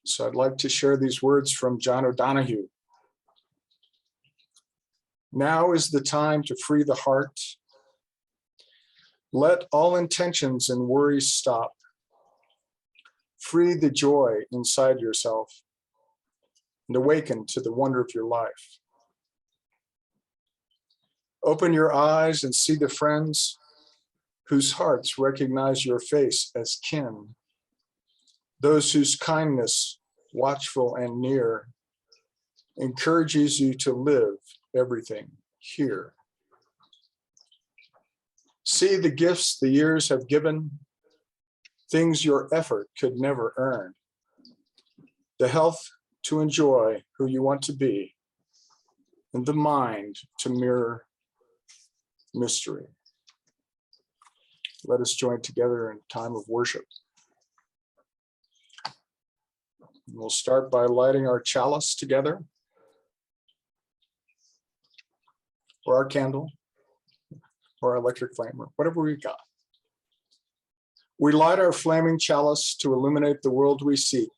So I'd like to share these words from John O'Donohue. Now is the time to free the heart. Let all intentions and worries stop. Free the joy inside yourself and awaken to the wonder of your life. Open your eyes and see the friends whose hearts recognize your face as kin, those whose kindness, watchful and near, encourages you to live everything here. See the gifts the years have given, things your effort could never earn, the health to enjoy who you want to be, and the mind to mirror mystery. Let us join together in a time of worship. We'll start by lighting our chalice together, or our candle, or our electric flame, or whatever we got. We light our flaming chalice to illuminate the world we seek.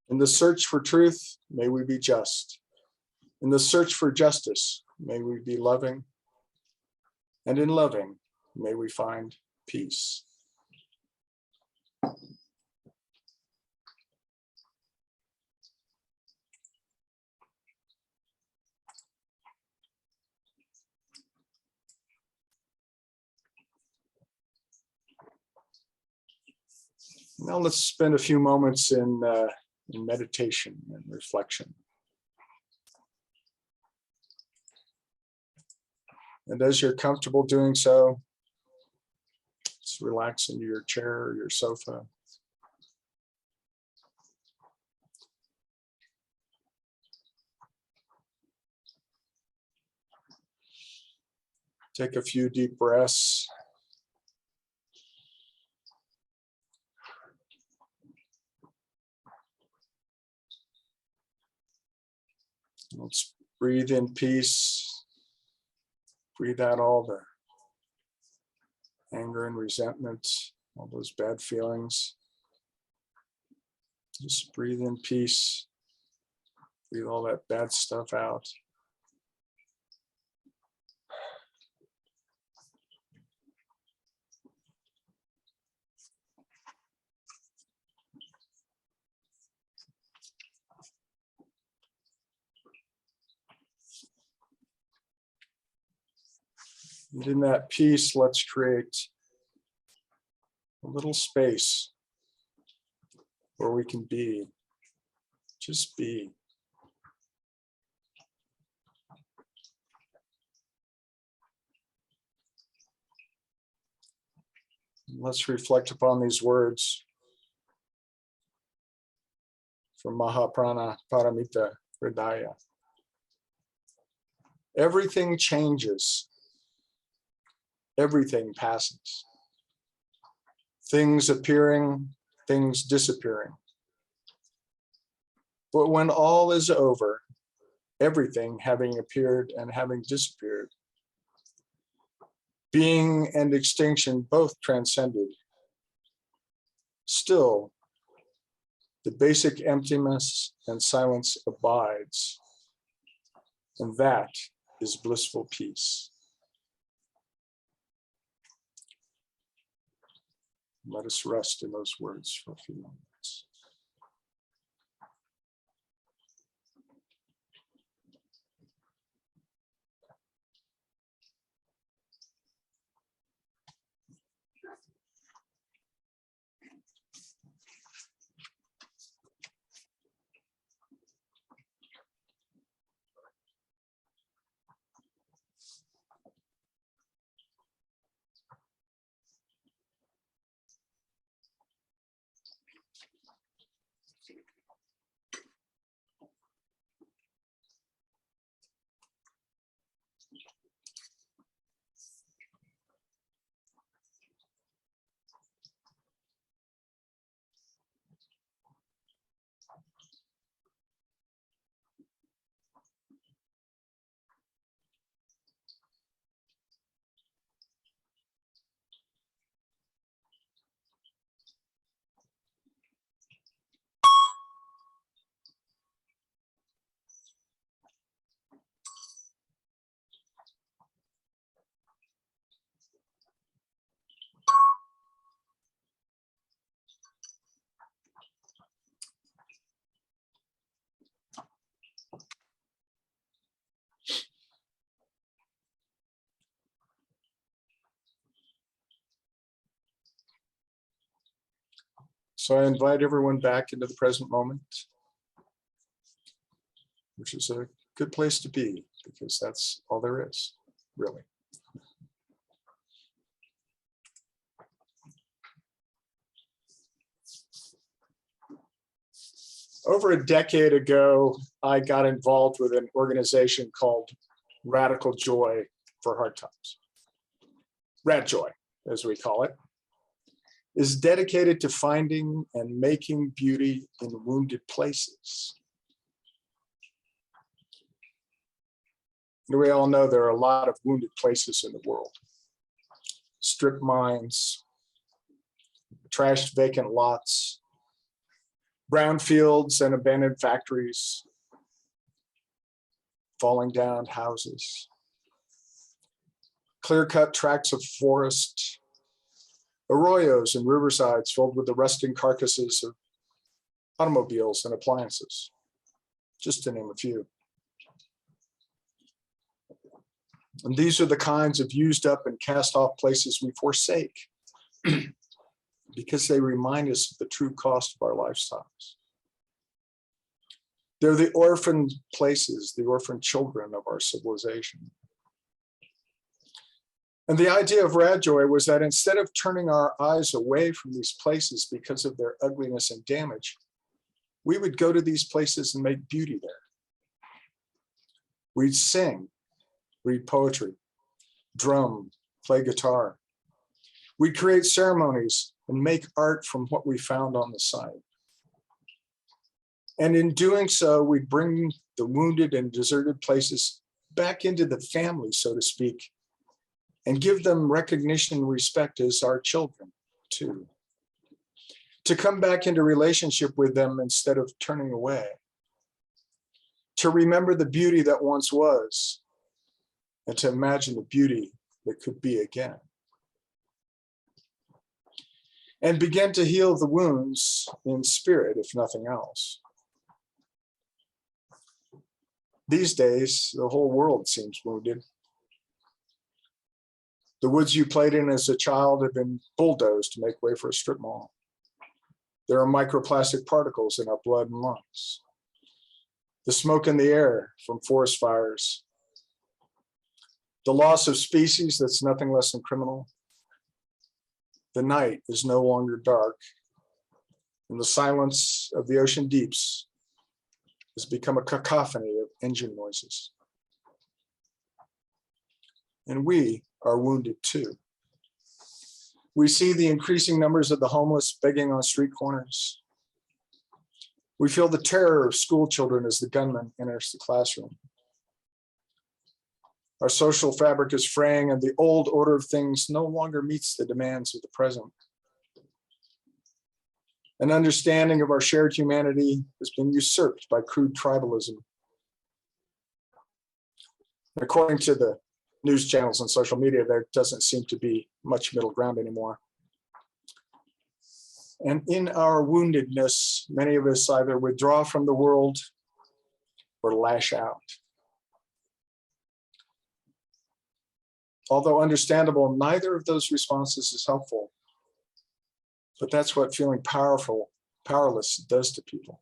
In the search for truth, may we be just. In the search for justice, may we be loving. And in loving, may we find peace. Now let's spend a few moments in meditation and reflection. And as you're comfortable doing so, just relax into your chair or your sofa. Take a few deep breaths. Let's breathe in peace. Breathe out all the anger and resentment, all those bad feelings. Just breathe in peace. Breathe all that bad stuff out. And in that peace, let's create a little space where we can be, just be. Let's reflect upon these words from Mahaprana Paramita Hridaya. Everything changes. Everything passes. Things appearing, things disappearing. But when all is over, everything having appeared and having disappeared, being and extinction both transcended, still the basic emptiness and silence abides, and that is blissful peace. Let us rest in those words for a few moments. So I invite everyone back into the present moment, which is a good place to be because that's all there is, really. Over a decade ago, I got involved with an organization called Radical Joy for Hard Times. Rad Joy, as we call it, is dedicated to finding and making beauty in wounded places. And we all know there are a lot of wounded places in the world. Strip mines, trashed vacant lots, brownfields and abandoned factories, falling down houses, clear-cut tracts of forest, arroyos and riversides filled with the rusting carcasses of automobiles and appliances, just to name a few. And these are the kinds of used up and cast off places we forsake because they remind us of the true cost of our lifestyles. They're the orphaned places, the orphaned children of our civilization. And the idea of Radjoy was that instead of turning our eyes away from these places because of their ugliness and damage, we would go to these places and make beauty there. We'd sing, read poetry, drum, play guitar. We'd create ceremonies and make art from what we found on the site. And in doing so, we'd bring the wounded and deserted places back into the family, so to speak, and give them recognition and respect as our children too. To come back into relationship with them instead of turning away. To remember the beauty that once was, and to imagine the beauty that could be again. And begin to heal the wounds in spirit, if nothing else. These days, the whole world seems wounded. The woods you played in as a child have been bulldozed to make way for a strip mall. There are microplastic particles in our blood and lungs. The smoke in the air from forest fires. The loss of species that's nothing less than criminal. The night is no longer dark, and the silence of the ocean deeps has become a cacophony of engine noises. And we are wounded too. We see the increasing numbers of the homeless begging on street corners. We feel the terror of school children as the gunman enters the classroom. Our social fabric is fraying and the old order of things no longer meets the demands of the present. An understanding of our shared humanity has been usurped by crude tribalism. According to the news channels and social media, there doesn't seem to be much middle ground anymore. And in our woundedness, many of us either withdraw from the world or lash out. Although understandable, neither of those responses is helpful. But that's what feeling powerless does to people.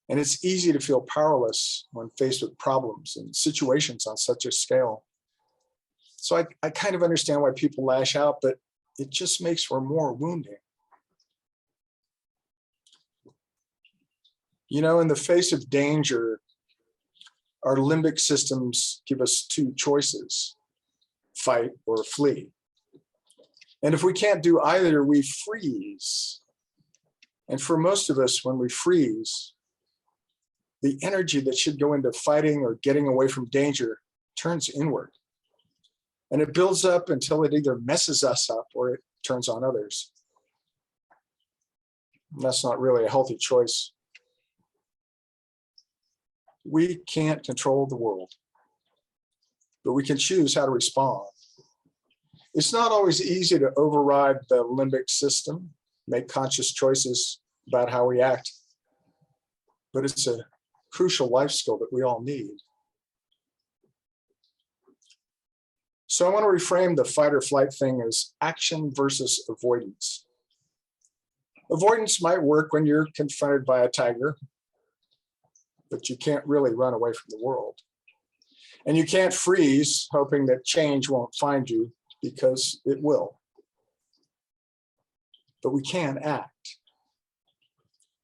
And it's easy to feel powerless when faced with problems and situations on such a scale. So I kind of understand why people lash out, but it just makes for more wounding. You know, in the face of danger, our limbic systems give us two choices: fight or flee. And if we can't do either, we freeze. And for most of us, when we freeze, the energy that should go into fighting or getting away from danger turns inward. And it builds up until it either messes us up or it turns on others. And that's not really a healthy choice. We can't control the world, but we can choose how to respond. It's not always easy to override the limbic system, make conscious choices about how we act, but it's a crucial life skill that we all need. So I want to reframe the fight or flight thing as action versus avoidance. Avoidance might work when you're confronted by a tiger, but you can't really run away from the world. And you can't freeze hoping that change won't find you, because it will. But we can act.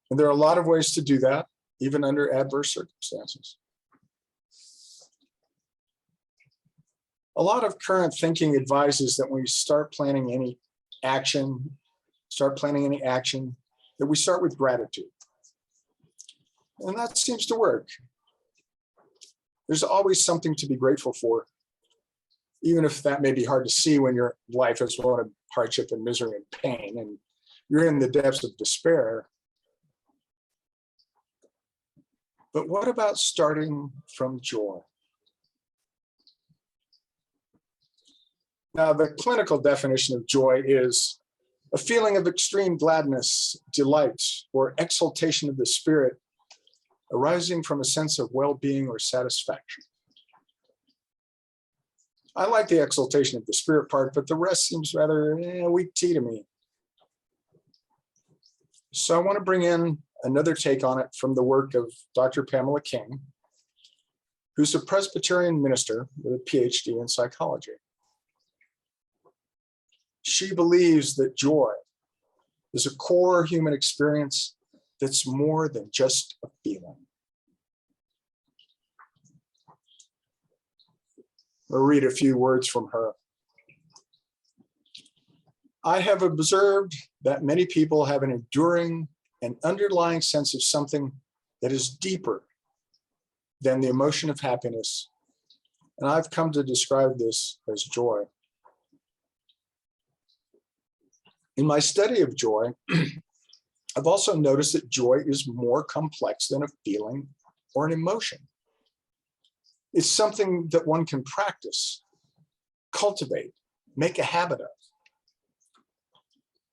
And there are a lot of ways to do that, even under adverse circumstances. A lot of current thinking advises that when we start planning any action, that we start with gratitude. And that seems to work. There's always something to be grateful for, even if that may be hard to see when your life is one of hardship and misery and pain, and you're in the depths of despair. But what about starting from joy? Now, the clinical definition of joy is a feeling of extreme gladness, delight, or exaltation of the spirit arising from a sense of well-being or satisfaction. I like the exaltation of the spirit part, but the rest seems rather weak tea to me. So I want to bring in another take on it from the work of Dr. Pamela King, who's a Presbyterian minister with a PhD in psychology. She believes that joy is a core human experience that's more than just a feeling. I'll read a few words from her. I have observed that many people have an enduring and underlying sense of something that is deeper than the emotion of happiness, and I've come to describe this as joy. In my study of joy, I've also noticed that joy is more complex than a feeling or an emotion. It's something that one can practice, cultivate, make a habit of.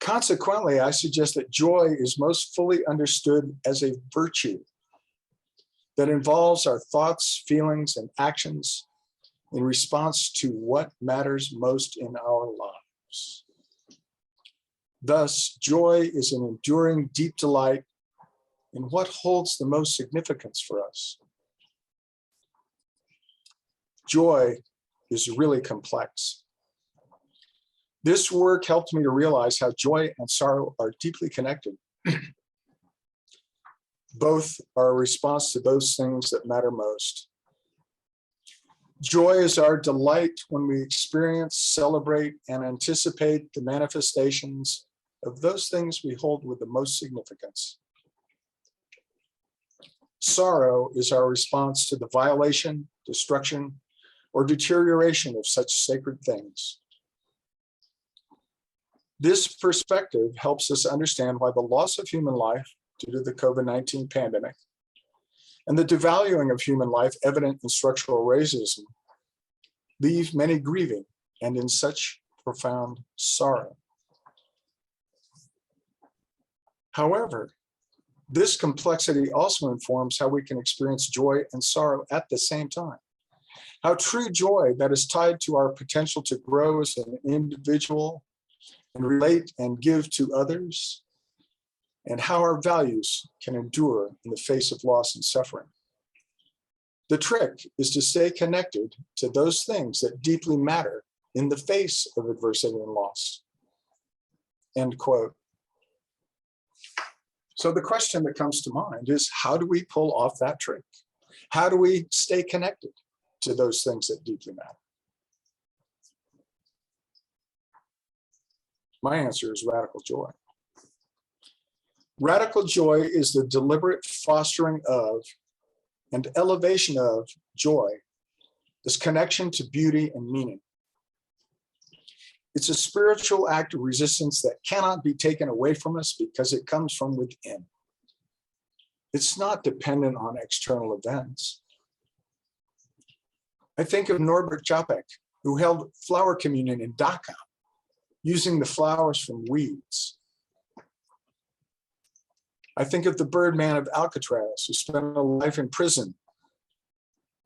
Consequently, I suggest that joy is most fully understood as a virtue that involves our thoughts, feelings, and actions in response to what matters most in our lives. Thus, joy is an enduring deep delight in what holds the most significance for us. Joy is really complex. This work helped me to realize how joy and sorrow are deeply connected. Both are a response to those things that matter most. Joy is our delight when we experience, celebrate, and anticipate the manifestations of those things we hold with the most significance. Sorrow is our response to the violation, destruction, or deterioration of such sacred things. This perspective helps us understand why the loss of human life due to the COVID-19 pandemic and the devaluing of human life evident in structural racism leave many grieving and in such profound sorrow. However, this complexity also informs how we can experience joy and sorrow at the same time. How true joy that is tied to our potential to grow as an individual and relate and give to others, and how our values can endure in the face of loss and suffering. The trick is to stay connected to those things that deeply matter in the face of adversity and loss. End quote. So the question that comes to mind is, how do we pull off that trick? How do we stay connected to those things that deeply matter? My answer is radical joy. Radical joy is the deliberate fostering of and elevation of joy, this connection to beauty and meaning. It's a spiritual act of resistance that cannot be taken away from us because it comes from within. It's not dependent on external events. I think of Norbert Japek, who held flower communion in Dachau, using the flowers from weeds. I think of the Birdman of Alcatraz, who spent a life in prison,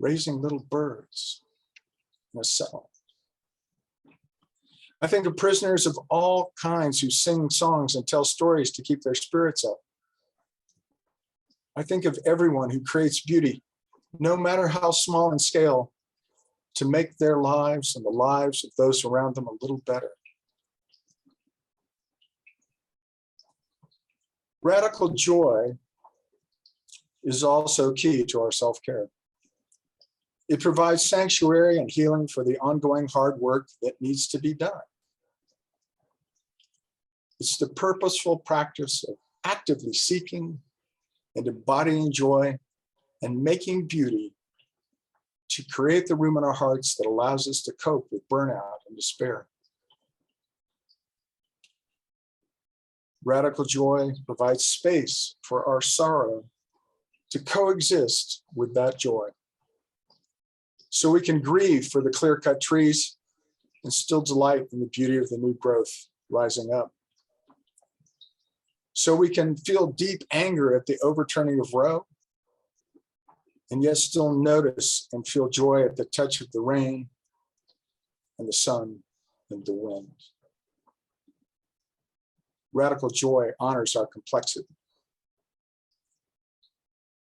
raising little birds in a cell. I think of prisoners of all kinds who sing songs and tell stories to keep their spirits up. I think of everyone who creates beauty, no matter how small in scale, to make their lives and the lives of those around them a little better. Radical joy is also key to our self-care. It provides sanctuary and healing for the ongoing hard work that needs to be done. It's the purposeful practice of actively seeking and embodying joy and making beauty to create the room in our hearts that allows us to cope with burnout and despair. Radical joy provides space for our sorrow to coexist with that joy. So we can grieve for the clear-cut trees and still delight in the beauty of the new growth rising up. So we can feel deep anger at the overturning of Roe, and yet still notice and feel joy at the touch of the rain and the sun and the wind. Radical joy honors our complexity.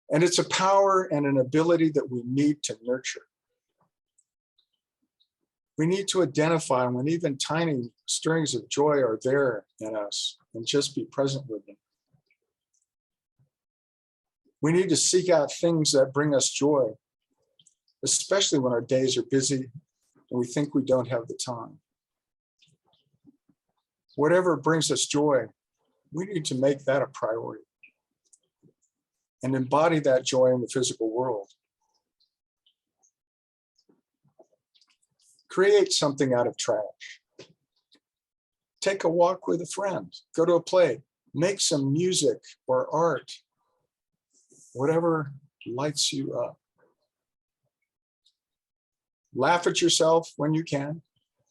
And it's a power and an ability that we need to nurture. We need to identify when even tiny strings of joy are there in us and just be present with them. We need to seek out things that bring us joy, especially when our days are busy and we think we don't have the time. Whatever brings us joy, we need to make that a priority and embody that joy in the physical world. Create something out of trash. Take a walk with a friend, go to a play, make some music or art, whatever lights you up. Laugh at yourself when you can,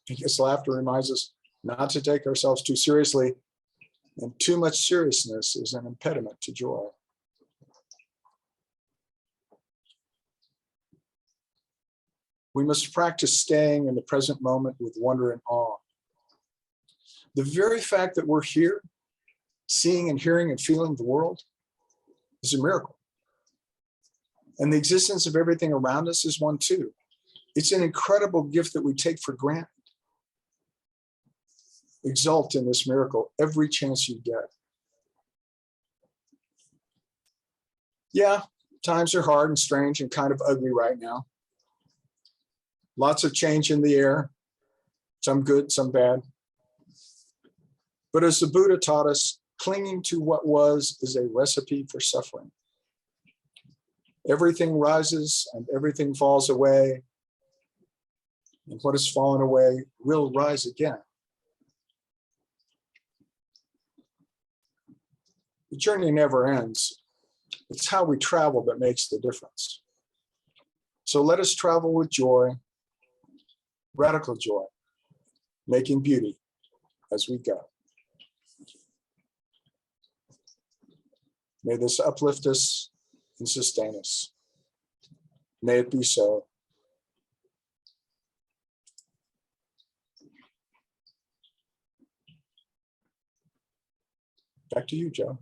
because laughter reminds us not to take ourselves too seriously, and too much seriousness is an impediment to joy. We must practice staying in the present moment with wonder and awe. The very fact that we're here, seeing and hearing and feeling the world, is a miracle. And the existence of everything around us is one too. It's an incredible gift that we take for granted. Exult in this miracle every chance you get. Yeah, times are hard and strange and kind of ugly right now. Lots of change in the air, some good, some bad. But as the Buddha taught us, clinging to what was is a recipe for suffering. Everything rises and everything falls away, and what has fallen away will rise again. The journey never ends. It's how we travel that makes the difference. So let us travel with joy, radical joy, making beauty as we go. May this uplift us and sustain us. May it be so. Back to you, Joe.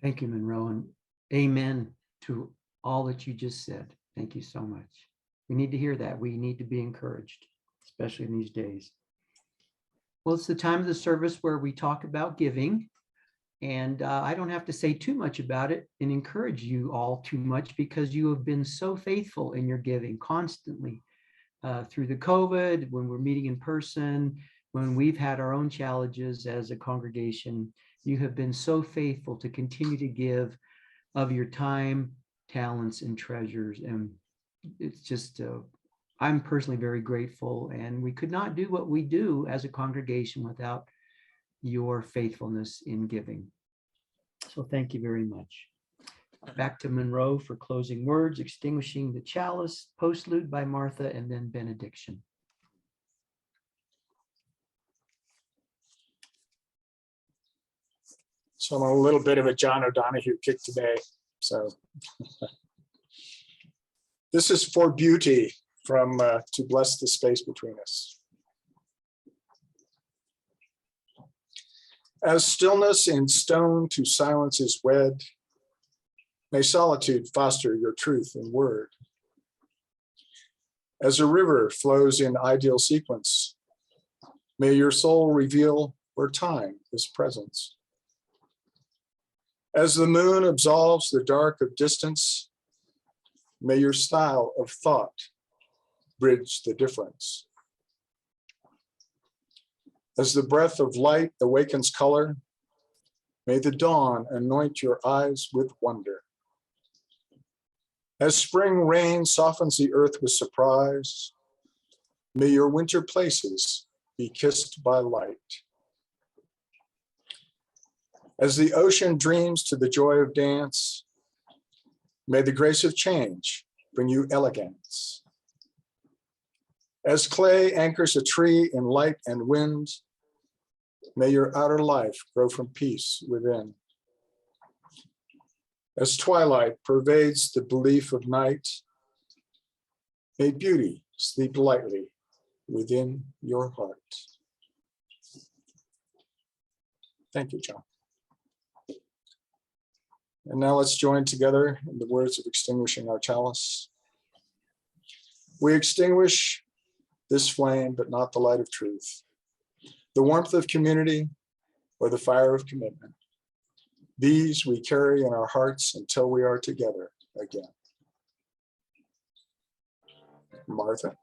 Thank you, Munro, and amen to all that you just said. Thank you so much. We need to hear that. We need to be encouraged, especially in these days. Well, it's the time of the service where we talk about giving, and I don't have to say too much about it and encourage you all too much, because you have been so faithful in your giving constantly through the COVID, when we're meeting in person, when we've had our own challenges as a congregation. You have been so faithful to continue to give of your time, talents, and treasures. And it's just, I'm personally very grateful. And we could not do what we do as a congregation without your faithfulness in giving. So thank you very much. Back to Munro for closing words, extinguishing the chalice, postlude by Martha, and then benediction. So I'm a little bit of a John O'Donohue kick today. So this is for beauty from To Bless the Space Between Us. As stillness in stone to silence is wed, may solitude foster your truth in word. As a river flows in ideal sequence, may your soul reveal where time is presence. As the moon absolves the dark of distance, may your style of thought bridge the difference. As the breath of light awakens color, may the dawn anoint your eyes with wonder. As spring rain softens the earth with surprise, may your winter places be kissed by light. As the ocean dreams to the joy of dance, may the grace of change bring you elegance. As clay anchors a tree in light and wind, may your outer life grow from peace within. As twilight pervades the belief of night, may beauty sleep lightly within your heart. Thank you, John. And now let's join together in the words of extinguishing our chalice. We extinguish this flame, but not the light of truth, the warmth of community, or the fire of commitment. These we carry in our hearts until we are together again. Martha.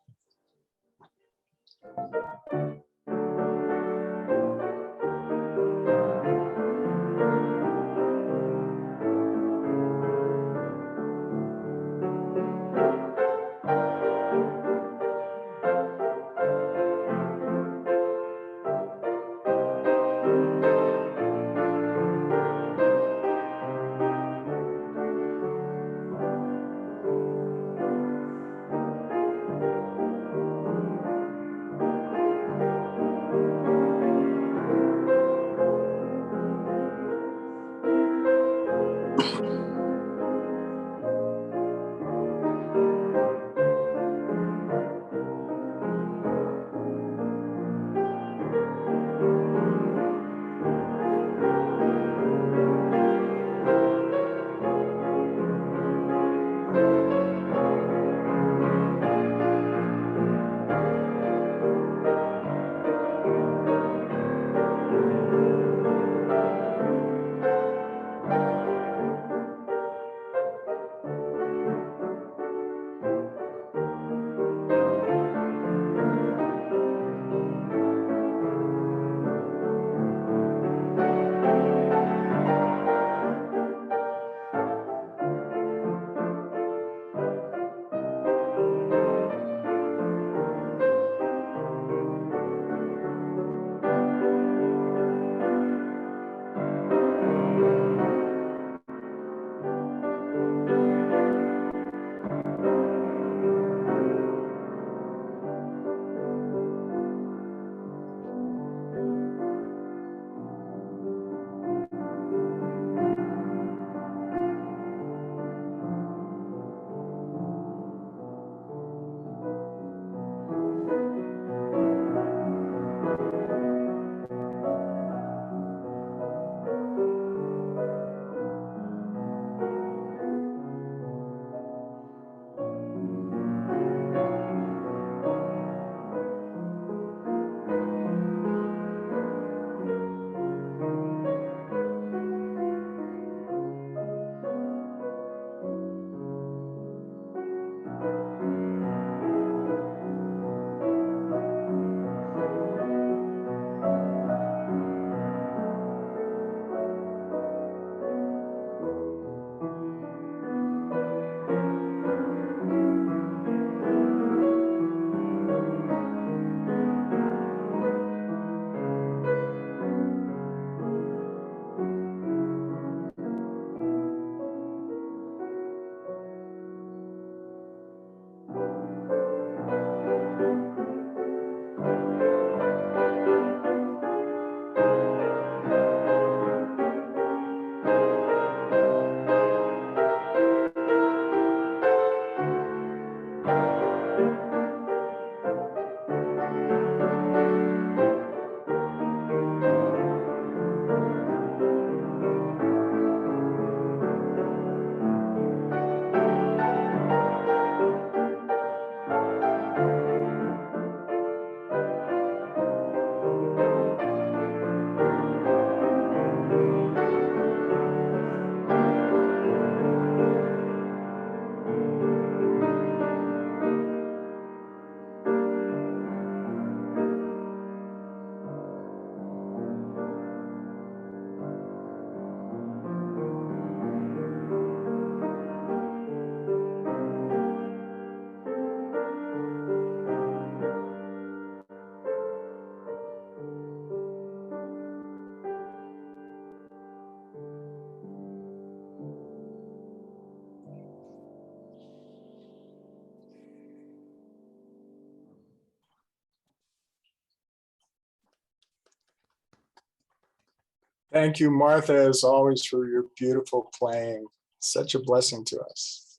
Thank you, Martha, as always, for your beautiful playing. Such a blessing to us.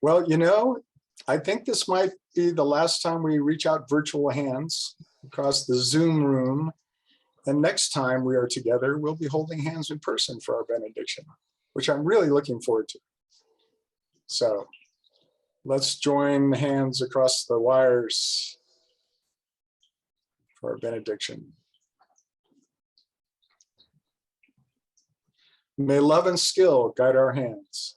Well, you know, I think this might be the last time we reach out virtual hands across the Zoom room. And next time we are together, we'll be holding hands in person for our benediction, which I'm really looking forward to. So let's join hands across the wires for our benediction. May love and skill guide our hands.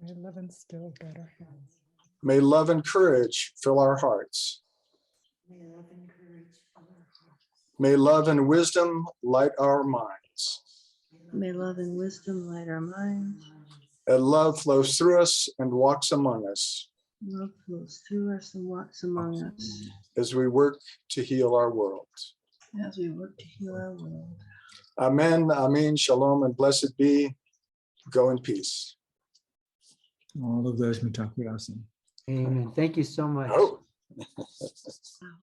May love and skill guide our hands. May love and courage fill our hearts. May love and courage fill our hearts. May love and wisdom light our minds. May love and wisdom light our minds. And love flows through us and walks among us Love flows through us and walks among us as we work to heal our world. as we work to heal our world. Amen, amen, shalom, and blessed be. Go in peace. All of those mitakuye. Amen. Thank you so much. Oh.